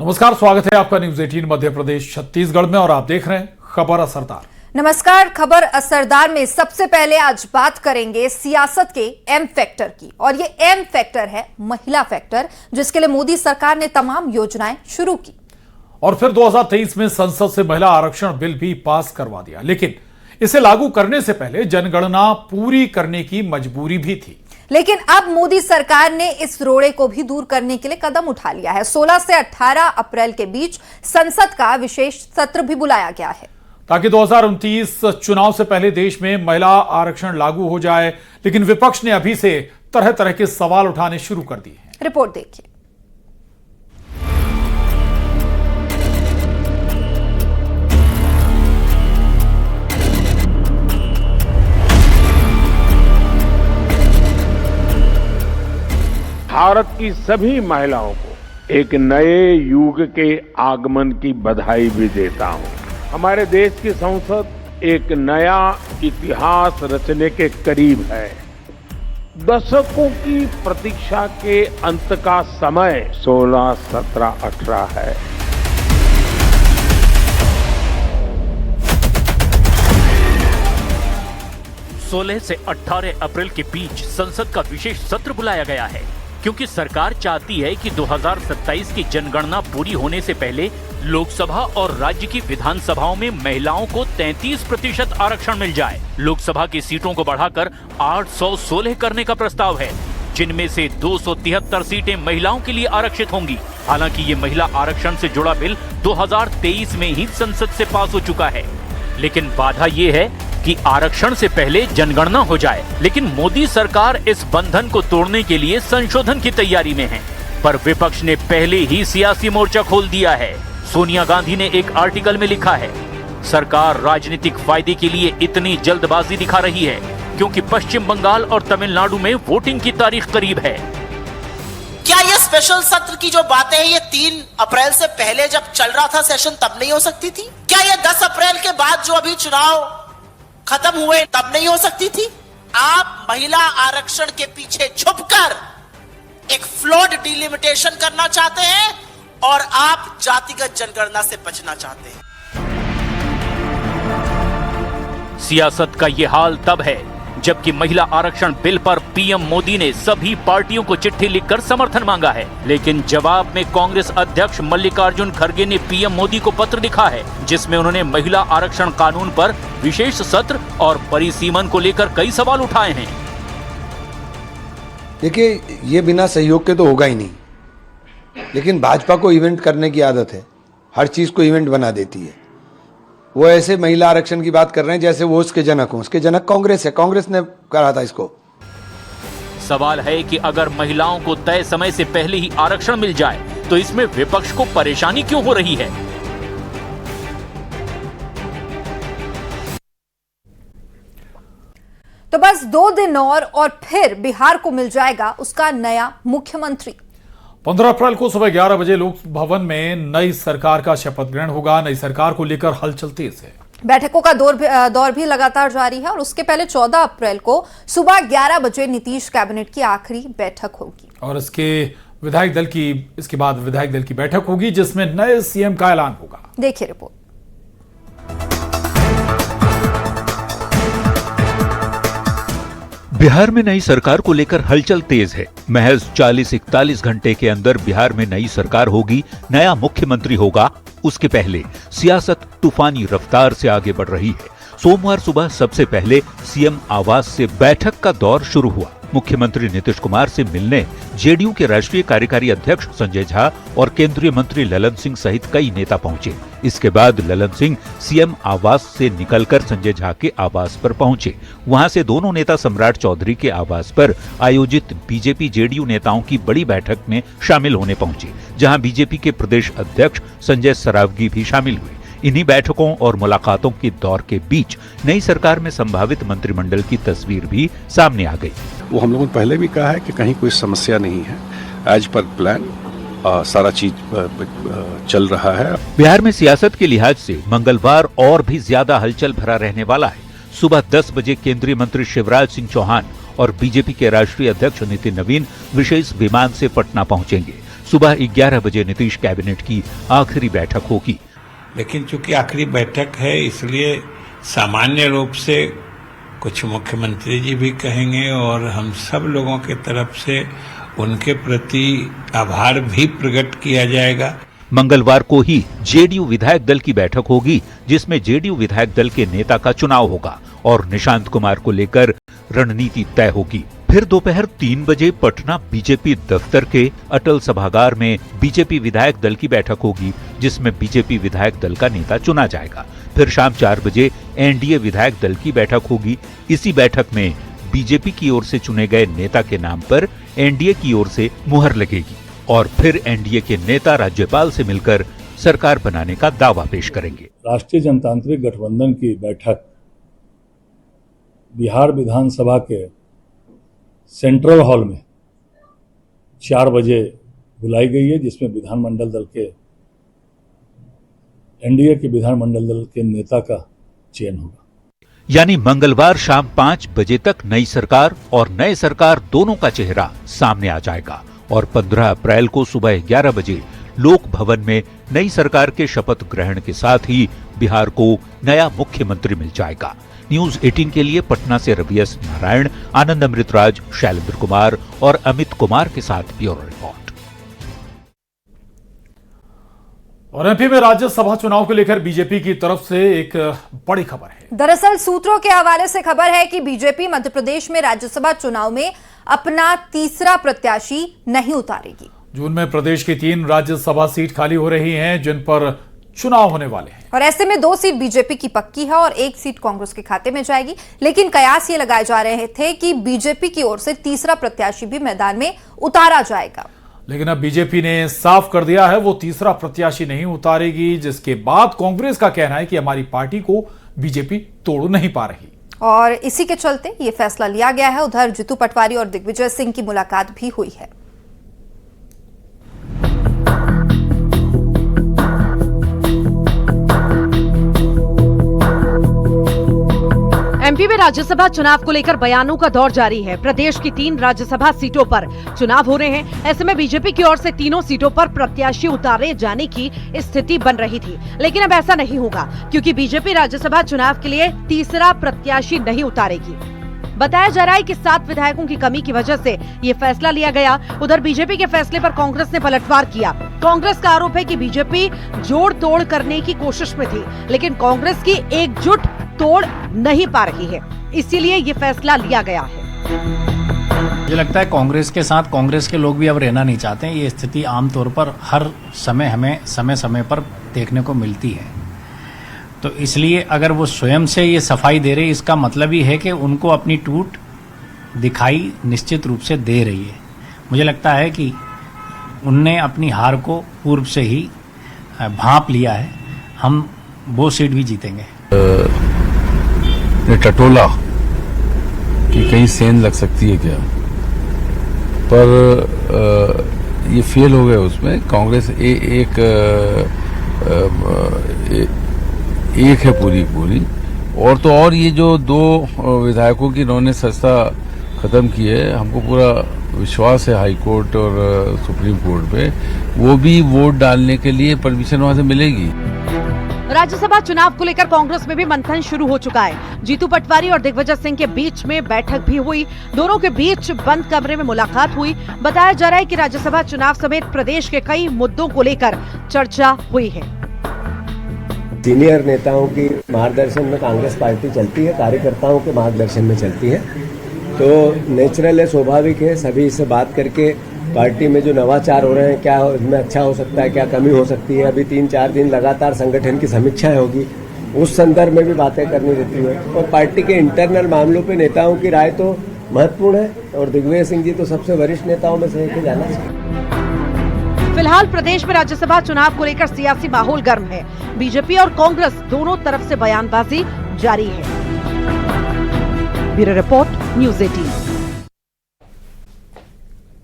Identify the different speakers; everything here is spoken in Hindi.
Speaker 1: नमस्कार, स्वागत है आपका न्यूज 18 मध्य प्रदेश छत्तीसगढ़ में और आप देख रहे हैं खबर असरदार।
Speaker 2: नमस्कार, खबर असरदार में सबसे पहले आज बात करेंगे सियासत के एम फैक्टर की। और ये एम फैक्टर है महिला फैक्टर, जिसके लिए मोदी सरकार ने तमाम योजनाएं शुरू की।
Speaker 1: और फिर 2023 में संसद से महिला आरक्षण बिल भी पास करवा दिया, लेकिन इसे लागू करने से पहले जनगणना पूरी करने की मजबूरी भी थी।
Speaker 2: लेकिन अब मोदी सरकार ने इस रोड़े को भी दूर करने के लिए कदम उठा लिया है। 16 से 18 अप्रैल के बीच संसद का विशेष सत्र भी बुलाया गया है,
Speaker 1: ताकि 2029 चुनाव से पहले देश में महिला आरक्षण लागू हो जाए। लेकिन विपक्ष ने अभी से तरह तरह के सवाल उठाने शुरू कर दिए हैं।
Speaker 2: रिपोर्ट देखिए।
Speaker 3: भारत की सभी महिलाओं को एक नए युग के आगमन की बधाई भी देता हूं। हमारे देश की संसद एक नया इतिहास रचने के करीब है। दशकों की प्रतीक्षा के अंत का समय 16, 17, 18 है।
Speaker 4: सोलह से 18 अप्रैल के बीच संसद का विशेष सत्र बुलाया गया है, क्योंकि सरकार चाहती है कि 2027 की जनगणना पूरी होने से पहले लोकसभा और राज्य की विधानसभाओं में महिलाओं को 33% आरक्षण मिल जाए। लोकसभा की सीटों को बढ़ाकर 816 करने का प्रस्ताव है, जिनमें से 273 सीटें महिलाओं के लिए आरक्षित होंगी। हालांकि ये महिला आरक्षण से जुड़ा बिल 2023 में ही संसद से पास हो चुका है, लेकिन बाधा ये है कि आरक्षण से पहले जनगणना हो जाए। लेकिन मोदी सरकार इस बंधन को तोड़ने के लिए संशोधन की तैयारी में है, पर विपक्ष ने पहले ही सियासी मोर्चा खोल दिया है। सोनिया गांधी ने एक आर्टिकल में लिखा है, सरकार राजनीतिक फायदे के लिए इतनी जल्दबाजी दिखा रही है क्योंकि पश्चिम बंगाल और तमिलनाडु में वोटिंग की तारीख करीब है।
Speaker 5: क्या ये स्पेशल सत्र की जो बातें हैं ये 3 अप्रैल से पहले जब चल रहा था सेशन तब नहीं हो सकती थी? क्या ये 10 अप्रैल के बाद जो अभी चुनाव खत्म हुए तब नहीं हो सकती थी? आप महिला आरक्षण के पीछे छुपकर एक फ्लॉड डिलिमिटेशन करना चाहते हैं और आप जातिगत जनगणना से बचना चाहते हैं।
Speaker 4: सियासत का ये हाल तब है जबकि महिला आरक्षण बिल पर पीएम मोदी ने सभी पार्टियों को चिट्ठी लिखकर समर्थन मांगा है, लेकिन जवाब में कांग्रेस अध्यक्ष मल्लिकार्जुन खड़गे ने पीएम मोदी को पत्र लिखा है, जिसमें उन्होंने महिला आरक्षण कानून पर विशेष सत्र और परिसीमन को लेकर कई सवाल उठाए हैं।
Speaker 6: देखिए, ये बिना सहयोग के तो होगा ही नहीं, लेकिन भाजपा को इवेंट करने की आदत है, हर चीज को इवेंट बना देती है। वो ऐसे महिला आरक्षण की बात कर रहे हैं जैसे वो उसके जनक हों। उसके जनक कांग्रेस है, कांग्रेस ने कहा था इसको।
Speaker 4: सवाल है कि अगर महिलाओं को तय समय से पहले ही आरक्षण मिल जाए तो इसमें विपक्ष को परेशानी क्यों हो रही है?
Speaker 2: तो बस 2 दिन और फिर बिहार को मिल जाएगा उसका नया मुख्यमंत्री।
Speaker 1: 15 अप्रैल को सुबह 11 बजे लोक भवन में नई सरकार का शपथ ग्रहण होगा। नई सरकार को लेकर हलचल तेज है।
Speaker 2: बैठकों का दौर भी लगातार जारी है और उसके पहले 14 अप्रैल को सुबह 11 बजे नीतीश कैबिनेट की आखिरी बैठक होगी
Speaker 1: और इसके बाद विधायक दल की बैठक होगी, जिसमें नए सीएम का ऐलान होगा।
Speaker 2: देखिए रिपोर्ट।
Speaker 7: बिहार में नई सरकार को लेकर हलचल तेज है। महज 40-41 घंटे के अंदर बिहार में नई सरकार होगी, नया मुख्यमंत्री होगा। उसके पहले सियासत तूफानी रफ्तार से आगे बढ़ रही है। सोमवार सुबह सबसे पहले सीएम आवास से बैठक का दौर शुरू हुआ। मुख्यमंत्री नीतीश कुमार से मिलने जेडीयू के राष्ट्रीय कार्यकारी अध्यक्ष संजय झा और केंद्रीय मंत्री ललन सिंह सहित कई नेता पहुंचे। इसके बाद ललन सिंह सीएम आवास से निकलकर संजय झा के आवास पर पहुंचे। वहां से दोनों नेता सम्राट चौधरी के आवास पर आयोजित बीजेपी जेडीयू नेताओं की बड़ी बैठक में शामिल होने पहुंचे, जहां बीजेपी के प्रदेश अध्यक्ष संजय सरावगी भी शामिल हुए। इन्हीं बैठकों और मुलाकातों के दौर के बीच नई सरकार में संभावित मंत्रिमंडल की तस्वीर भी सामने आ गई।
Speaker 8: वो हम लोगों ने पहले भी कहा है कि कहीं कोई समस्या नहीं है, एज पर प्लान सारा चीज चल रहा है।
Speaker 7: बिहार में सियासत के लिहाज से मंगलवार और भी ज्यादा हलचल भरा रहने वाला है। सुबह 10 बजे केंद्रीय मंत्री शिवराज सिंह चौहान और बीजेपी के राष्ट्रीय अध्यक्ष नितिन नवीन विशेष विमान से पटना पहुंचेंगे। सुबह 11 बजे नीतीश कैबिनेट की आखिरी बैठक होगी।
Speaker 9: लेकिन चूंकि आखिरी बैठक है, इसलिए सामान्य रूप से कुछ मुख्यमंत्री जी भी कहेंगे और हम सब लोगों के तरफ से उनके प्रति आभार भी प्रकट किया जाएगा।
Speaker 7: मंगलवार को ही जेडीयू विधायक दल की बैठक होगी, जिसमें जेडीयू विधायक दल के नेता का चुनाव होगा और निशांत कुमार को लेकर रणनीति तय होगी। फिर दोपहर 3 बजे पटना बीजेपी दफ्तर के अटल सभागार में बीजेपी विधायक दल की बैठक होगी, जिसमें बीजेपी विधायक दल का नेता चुना जाएगा। फिर शाम 4 बजे एनडीए विधायक दल की बैठक होगी। इसी बैठक में बीजेपी की ओर से चुने गए नेता के नाम पर एनडीए की ओर से मुहर लगेगी और फिर एनडीए के नेता राज्यपाल से मिलकर सरकार बनाने का दावा पेश करेंगे।
Speaker 10: राष्ट्रीय जनतांत्रिक गठबंधन की बैठक बिहार विधानसभा के सेंट्रल हॉल में 4 बजे बुलाई गई है, जिसमें विधानमंडल दल के एनडीए के विधानमंडल दल के नेता का चयन होगा।
Speaker 7: यानी मंगलवार शाम 5 बजे तक नई सरकार और नए सरकार दोनों का चेहरा सामने आ जाएगा और 15 अप्रैल को सुबह 11 बजे लोक भवन में नई सरकार के शपथ ग्रहण के साथ ही बिहार को नया मुख्यमंत्री मिल जाएगा। न्यूज 18 के लिए पटना से रवि एस नारायण, आनंद अमृतराज, शैलेंद्र कुमार और अमित कुमार के साथ ब्यूरो रिपोर्ट।
Speaker 1: और एमपी में राज्यसभा चुनाव को लेकर बीजेपी की तरफ से एक बड़ी खबर है।
Speaker 2: दरअसल सूत्रों के हवाले से खबर है कि बीजेपी मध्य प्रदेश में राज्यसभा चुनाव में अपना तीसरा प्रत्याशी नहीं उतारेगी।
Speaker 1: जून में प्रदेश की 3 राज्यसभा सीट खाली हो रही हैं, जिन पर चुनाव होने वाले हैं
Speaker 2: और ऐसे में 2 सीट बीजेपी की पक्की है और 1 सीट कांग्रेस के खाते में जाएगी। लेकिन कयास ये लगाए जा रहे थे कि बीजेपी की ओर से तीसरा प्रत्याशी भी मैदान में उतारा जाएगा।
Speaker 1: लेकिन अब बीजेपी ने साफ कर दिया है वो तीसरा प्रत्याशी नहीं उतारेगी, जिसके बाद कांग्रेस का कहना है कि हमारी पार्टी को बीजेपी तोड़ नहीं पा रही
Speaker 2: और इसी के चलते ये फैसला लिया गया है। उधर जीतू पटवारी और दिग्विजय सिंह की मुलाकात भी हुई है।
Speaker 11: एमपी में राज्यसभा चुनाव को लेकर बयानों का दौर जारी है। प्रदेश की 3 राज्यसभा सीटों पर चुनाव हो रहे हैं। ऐसे में बीजेपी की ओर से तीनों सीटों पर प्रत्याशी उतारे जाने की स्थिति बन रही थी, लेकिन अब ऐसा नहीं होगा क्योंकि बीजेपी राज्यसभा चुनाव के लिए तीसरा प्रत्याशी नहीं उतारेगी। बताया जा रहा है कि 7 विधायकों की कमी की वजह से ये फैसला लिया गया। उधर बीजेपी के फैसले पर कांग्रेस ने पलटवार किया। कांग्रेस का आरोप है कि बीजेपी जोड़ तोड़ करने की कोशिश में थी, लेकिन कांग्रेस की एकजुट तोड़ नहीं पा रही है, इसीलिए ये फैसला लिया गया है।
Speaker 12: मुझे लगता है कांग्रेस के साथ कांग्रेस के लोग भी अब रहना नहीं चाहते हैं। ये स्थिति आमतौर पर हर समय हमें समय समय पर देखने को मिलती है। तो इसलिए अगर वो स्वयं से ये सफाई दे रही, इसका मतलब ही है कि उनको अपनी टूट दिखाई निश्चित रूप से दे रही है। मुझे लगता है कि उनने अपनी हार को पूर्व से ही भांप लिया है। हम वो सीट भी जीतेंगे।
Speaker 13: टटोला कि कहीं सेंध लग सकती है क्या, पर ये फेल हो गए उसमें। कांग्रेस एक है पूरी और तो और ये जो 2 विधायकों की इन्होंने सस्ता खत्म की है, हमको पूरा विश्वास है हाई कोर्ट और सुप्रीम कोर्ट पे, वो भी वोट डालने के लिए परमिशन वहां से मिलेगी।
Speaker 11: राज्यसभा चुनाव को लेकर कांग्रेस में भी मंथन शुरू हो चुका है। जीतू पटवारी और दिग्विजय सिंह के बीच में बैठक भी हुई। दोनों के बीच बंद कमरे में मुलाकात हुई। बताया जा रहा है कि राज्यसभा चुनाव समेत प्रदेश के कई मुद्दों को लेकर चर्चा हुई है।
Speaker 14: सीनियर नेताओं की मार्गदर्शन में कांग्रेस पार्टी चलती है, कार्यकर्ताओं के मार्गदर्शन में चलती है, तो नेचुरल है, स्वाभाविक है। सभी इससे बात करके पार्टी में जो नवाचार हो रहे हैं, क्या इसमें अच्छा हो सकता है, क्या कमी हो सकती है, अभी 3-4 दिन लगातार संगठन की समीक्षाएं होगी, उस संदर्भ में भी बातें करनी रहती है। और पार्टी के इंटरनल मामलों पे नेताओं की राय तो महत्वपूर्ण है और दिग्विजय सिंह जी तो सबसे वरिष्ठ नेताओं में से एक ही जाना चाहिए।
Speaker 11: फिलहाल प्रदेश में राज्यसभा चुनाव को लेकर सियासी माहौल गर्म है। बीजेपी और कांग्रेस दोनों तरफ से बयानबाजी जारी है। Bureau report, news 18।